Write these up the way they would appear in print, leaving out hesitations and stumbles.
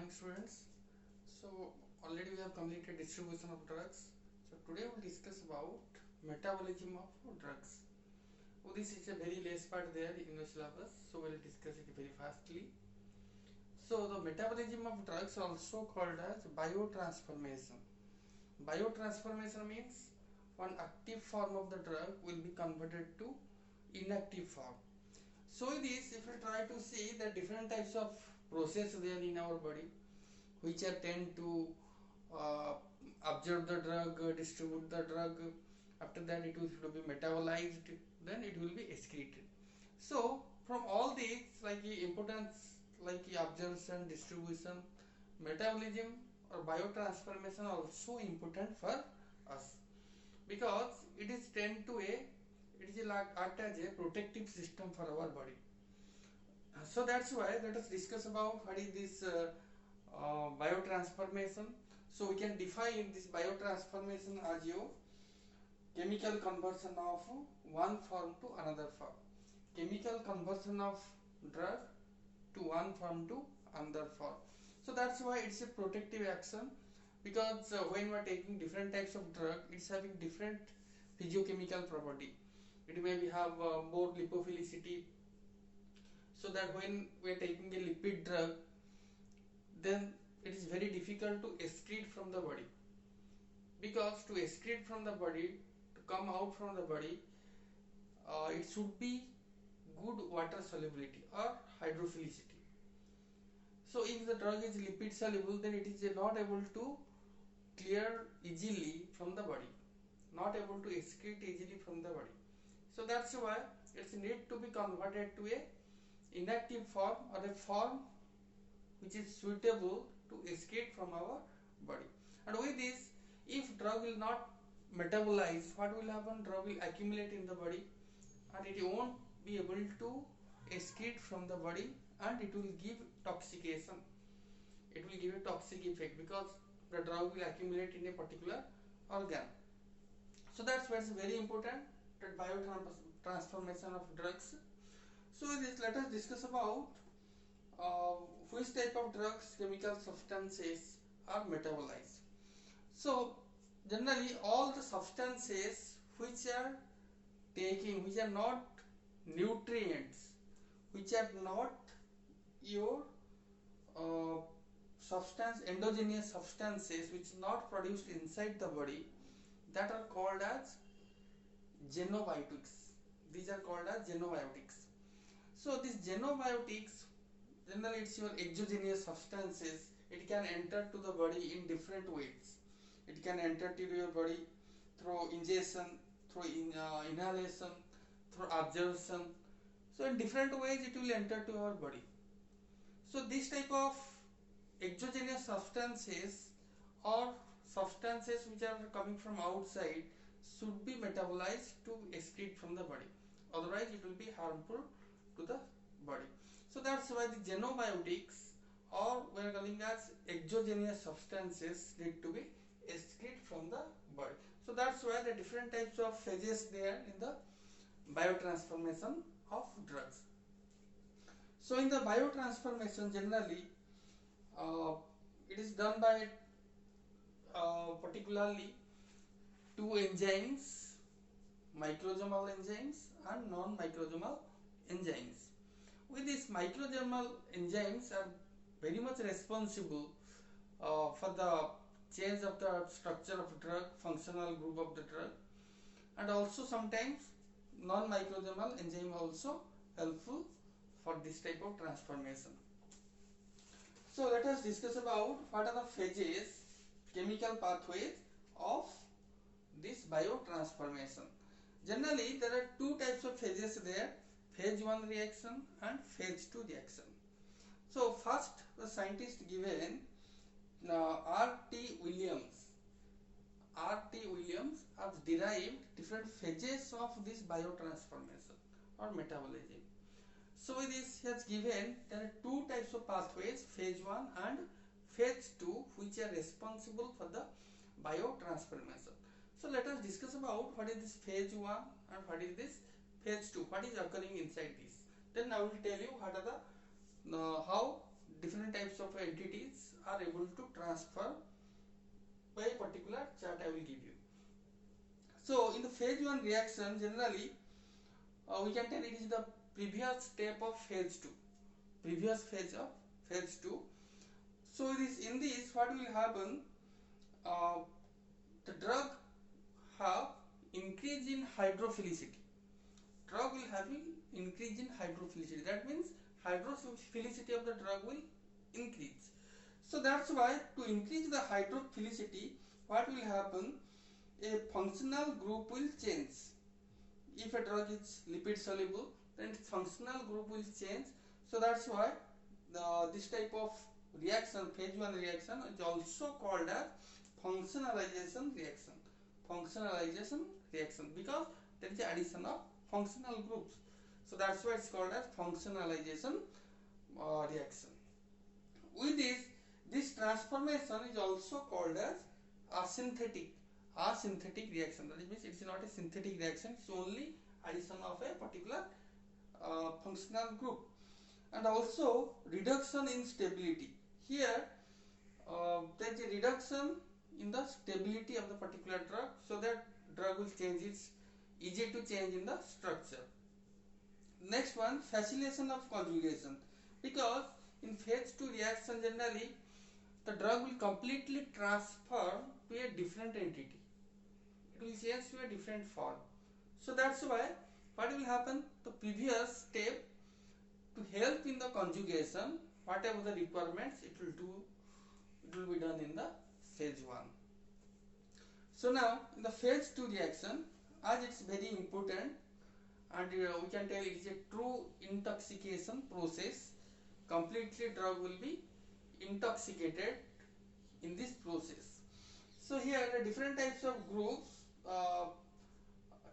morning, students. So already we have completed distribution of drugs. So today we'll discuss about metabolism of drugs. Oh, this is a very less part there in the syllabus, so we'll discuss it very fastly. So the metabolism of drugs also called as biotransformation. Biotransformation means one active form of the drug will be converted to inactive form. So in this, if we try to see the different types of process there in our body, which are tend to uh, absorb the drug, distribute the drug, after that it will be metabolized, then it will be excreted. So from all these, like the importance, like the absorption, distribution, metabolism or biotransformation are also important for us, because it is tend to it is like act as a protective system for our body. So that's why let us discuss about what is this biotransformation. So we can define this biotransformation as your chemical conversion of one form to another form. Chemical conversion of drug to one form to another form. So that's why it's a protective action, because when we are taking different types of drug, it's having different physiochemical property. It may have more lipophilicity, so that when we are taking a lipid drug, then it is very difficult to excrete from the body, because to excrete from the body, to come out from the body, it should be good water solubility or hydrophilicity. So if the drug is lipid soluble, then it is not able to clear easily from the body, not able to excrete easily from the body. So that's why it's need to be converted to a inactive form or a form which is suitable to excrete from our body. And with this, if drug will not metabolize, what will happen? Drug will accumulate in the body and it won't be able to excrete from the body, and it will give toxication. It will give a toxic effect because the drug will accumulate in a particular organ. So that's why it's very important, that biotransformation of drugs. So this, let us discuss about which type of drugs, chemical substances are metabolized. So generally all the substances which are which are not nutrients, which are not your endogenous substances, which are not produced inside the body, that are called as xenobiotics. These are called as xenobiotics. So these xenobiotics, generally it's your exogenous substances. It can enter to the body in different ways. It can enter to your body through ingestion, through inhalation, through absorption. So in different ways it will enter to our body. So this type of exogenous substances or substances which are coming from outside should be metabolized to excrete from the body. Otherwise it will be harmful to the body. So that's why the xenobiotics, or we are calling as exogenous substances, need to be excreted from the body. So that's why the different types of phases there in the biotransformation of drugs. So in the biotransformation, generally it is done by particularly two enzymes, microsomal enzymes and non-microsomal enzymes. With these microsomal enzymes are very much responsible for the change of the structure of drug, functional group of the drug, and also sometimes non-microsomal enzyme also helpful for this type of transformation. So let us discuss about what are the phases, chemical pathways of this biotransformation. Generally there are two types of phases there, phase 1 reaction and phase 2 reaction. So first the scientist given R.T. Williams has derived different phases of this biotransformation or metabolism. So with this he has given there are two types of pathways, phase 1 and phase 2, which are responsible for the biotransformation. So let us discuss about what is this phase 1 and what is this phase 2, what is occurring inside this. Then I will tell you what are the how different types of entities are able to transfer by a particular chart I will give you. So in the phase 1 reaction, generally we can tell it is the previous step of phase 2. Previous phase of phase 2. So in this what will happen? The drug have increase in hydrophilicity. Drug will have increase in hydrophilicity. That means hydrophilicity of the drug will increase. So that's why to increase the hydrophilicity, what will happen? A functional group will change. If a drug is lipid soluble, then its functional group will change. So that's why this type of reaction, phase 1 reaction, is also called as functionalization reaction. Functionalization reaction, because there is addition of functional groups. So that's why it's called as functionalization reaction. With this transformation is also called as asynthetic reaction. That means it's not a synthetic reaction, it's only addition of a particular functional group. And also reduction in stability. Here there is a reduction in the stability of the particular drug, so that drug will change, it's easy to change in the structure. Next one, facilitation of conjugation, because in phase 2 reaction generally the drug will completely transfer to a different entity. It will change to a different form. So that's why what will happen, the previous step, to help in the conjugation, whatever the requirements it will be done in the phase 1. So now in the phase 2 reaction, as it's very important, and we can tell it is a true intoxication process. Completely drug will be intoxicated in this process. So here the different types of groups,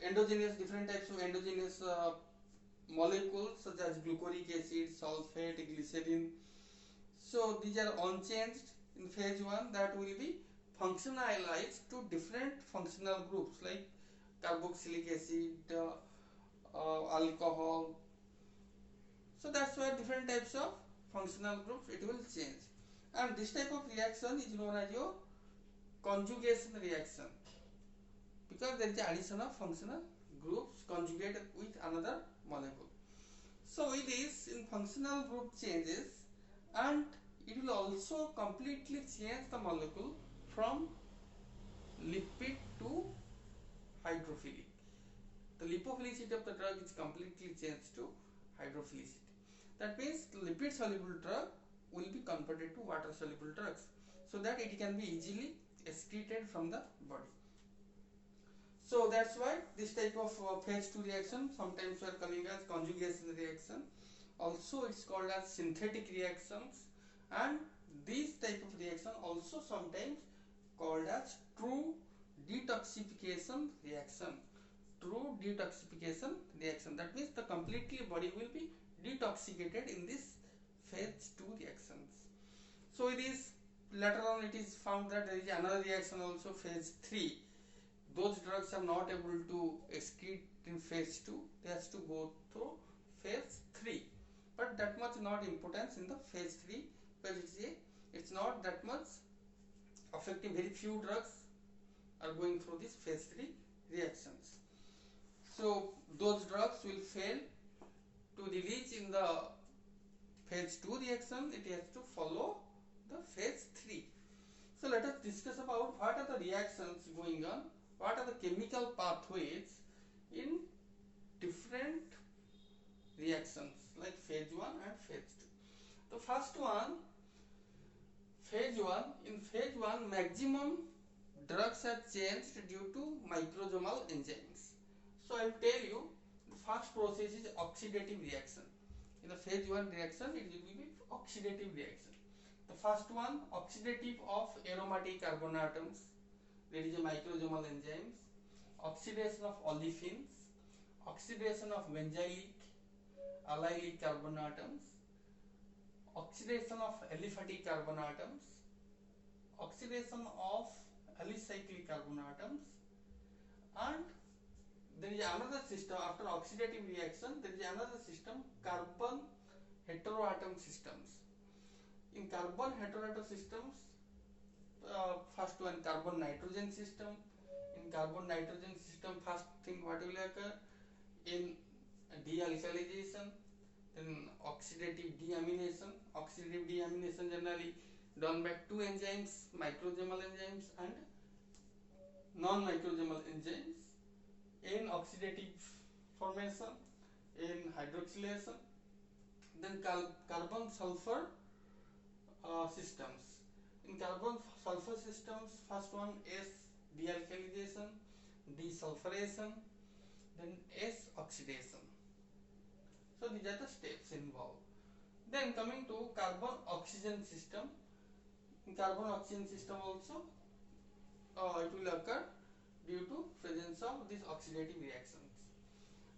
different types of endogenous molecules such as glucuric acid, sulfate, glycerin. So these are unchanged in phase 1, that will be functionalized to different functional groups like carboxylic acid, alcohol. So that's why different types of functional groups it will change. And this type of reaction is known as your conjugation reaction, because there is addition of functional groups conjugated with another molecule. So it is in functional group changes, and it will also completely change the molecule from lipid to hydrophilic. The lipophilicity of the drug is completely changed to hydrophilicity. That means lipid soluble drug will be converted to water soluble drugs, so that it can be easily excreted from the body. So that's why this type of phase 2 reaction sometimes we are calling as conjugation reaction. Also it's called as synthetic reactions, and this type of reaction also sometimes called as true detoxification reaction. True detoxification reaction, that means the completely body will be detoxicated in this phase 2 reactions. So it is later on it is found that there is another reaction also, phase 3. Those drugs are not able to excrete in phase 2, they has to go through phase 3, but that much not importance in the phase 3, because it's not that much affecting. Very few drugs are going through this phase 3 reactions. So those drugs will fail to release in the phase 2 reaction, it has to follow the phase 3. So let us discuss about what are the reactions going on, what are the chemical pathways in different reactions like phase 1 and phase 2. The first one, phase 1. In phase 1, maximum drugs are changed due to microsomal enzymes. So I will tell you, the first process is oxidative reaction. In the phase 1 reaction, it will be oxidative reaction. The first one, oxidative of aromatic carbon atoms. There is a microsomal enzymes. Oxidation of olefins. Oxidation of benzylic, allylic carbon atoms. Oxidation of aliphatic carbon atoms. Oxidation of alicyclic carbon atoms. And there is another system after oxidative reaction, there is another system, carbon heteroatom systems. In carbon heteroatom systems, first one carbon nitrogen system. In carbon nitrogen system, first thing what will occur in dealkylization, then oxidative deamination. Oxidative deamination generally done by two enzymes, microsomal enzymes and non-microsomal enzymes. In oxidative formation, in hydroxylation, then carbon sulfur systems. In carbon sulfur systems, first one S dealkylization, desulfuration, then S oxidation. So these are the steps involved. Then coming to carbon oxygen system. In carbon oxygen system also it will occur due to presence of these oxidative reactions.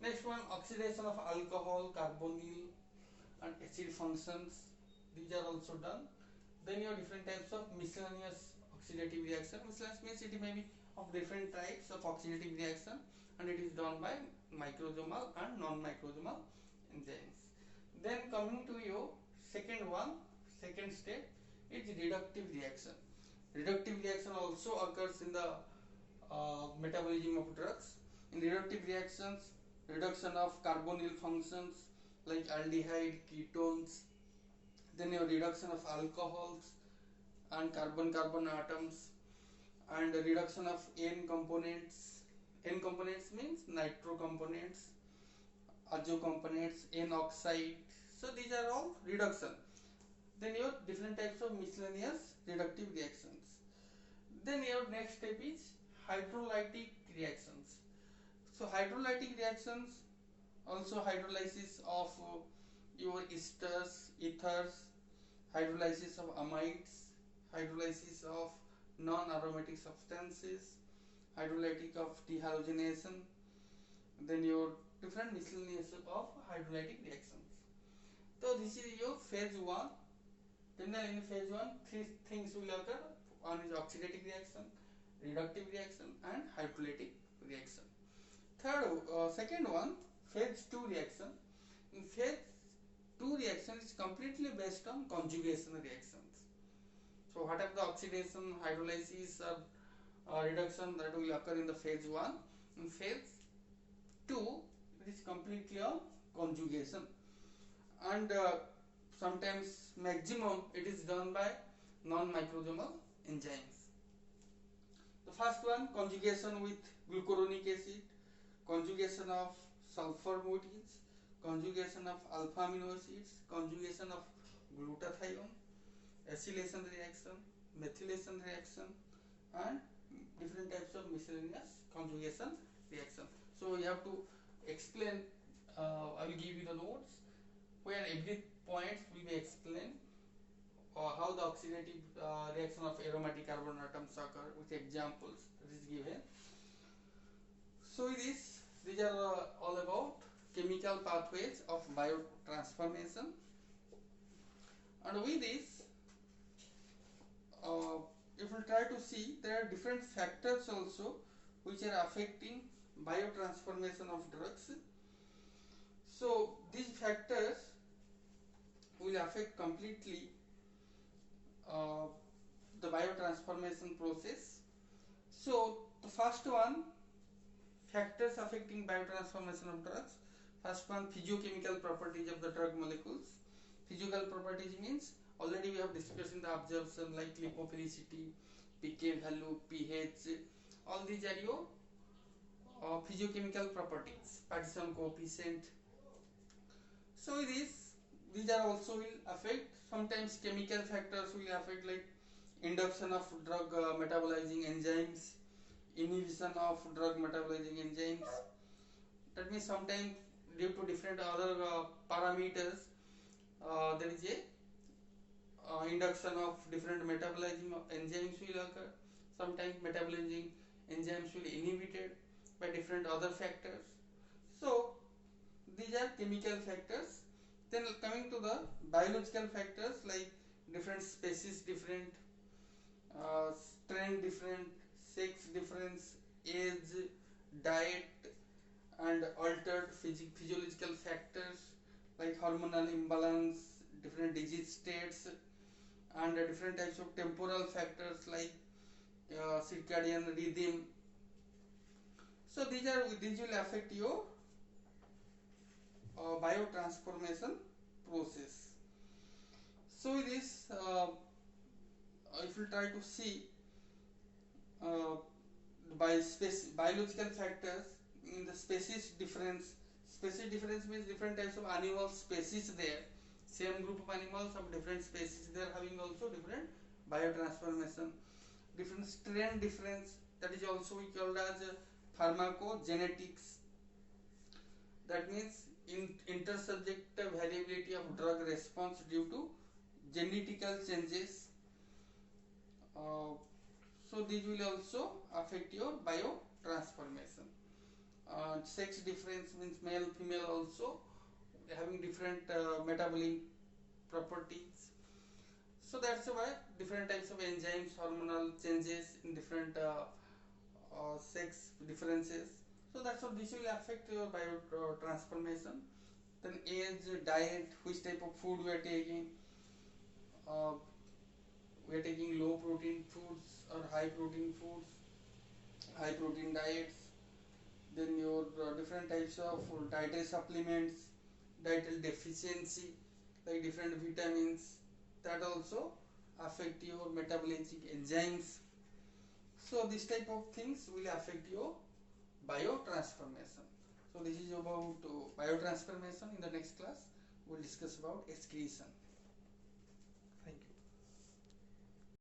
Next one, oxidation of alcohol, carbonyl and acid functions. These are also done. Then you have different types of miscellaneous oxidative reaction. Miscellaneous means it may be of different types of oxidative reaction and it is done by microsomal and non-microsomal enzymes. Then coming to your second step is reductive reaction. Reductive reaction also occurs in the metabolism of drugs. In reductive reactions, reduction of carbonyl functions like aldehyde, ketones, then your reduction of alcohols and carbon-carbon atoms, and reduction of N components. N components means nitro components, azo components, N oxide. So these are all reduction. Then your different types of miscellaneous reductive reactions. Then your next step is hydrolytic reactions. So hydrolytic reactions, also hydrolysis of your esters, ethers, hydrolysis of amides, hydrolysis of non-aromatic substances, hydrolytic of dehalogenation, then your different miscellaneous of hydrolytic reactions. So this is your phase 1. Then in phase 1, three things will occur. One is oxidative reaction, reductive reaction and hydrolytic reaction. Second one, phase 2 reaction. In phase 2 reaction is completely based on conjugation reactions. So what are the oxidation, hydrolysis or reduction that will occur in the phase 1. In phase 2 it is completely on conjugation, and sometimes maximum it is done by non-microsomal enzymes. The first one, conjugation with glucuronic acid, conjugation of sulfur moieties, conjugation of alpha amino acids, conjugation of glutathione, acylation reaction, methylation reaction and different types of miscellaneous conjugation reaction. So you have to explain, I will give you the notes where every point will be explained, how the oxidative reaction of aromatic carbon atoms occur with examples that is given. So these are all about chemical pathways of biotransformation, and with this if we try to see, there are different factors also which are affecting biotransformation of drugs. So these factors will affect completely the biotransformation process. So the first one, factors affecting biotransformation of drugs. First one, physiochemical properties of the drug molecules. Physical properties means already we have discussed in the absorption like lipophilicity, pK value, pH. All these are your physiochemical properties, partition coefficient. So these are also will affect. Sometimes chemical factors will affect like induction of drug metabolizing enzymes, inhibition of drug metabolizing enzymes. That means sometimes due to different other parameters there is a induction of different metabolizing enzymes will occur. Sometimes metabolizing enzymes will be inhibited by different other factors. So these are chemical factors. Then coming to the biological factors like different species, different strain, different sex difference, age, diet and altered physiological factors like hormonal imbalance, different disease states, and different types of temporal factors like circadian rhythm. So these will affect your biotransformation process. So this if you try to see uh, biological factors in the species difference. Species difference means different types of animal species there. Same group of animals of different species, they are having also different biotransformation. Different strain difference, that is also we called as pharmacogenetics. That means intersubject variability of drug response due to genetical changes. So these will also affect your biotransformation. Sex difference means male female also having different metabolic properties. So that's why different types of enzymes, hormonal changes in different sex differences. So that's what this will affect your biotransformation. Then age, diet, which type of food we are taking. Uh, we are taking low protein foods or high protein foods, high protein diets. Then your different types of dietary supplements, dietary deficiency, like different vitamins, that also affect your metabolic enzymes. So this type of things will affect your biotransformation. So this is about biotransformation. In the next class we'll discuss about excretion.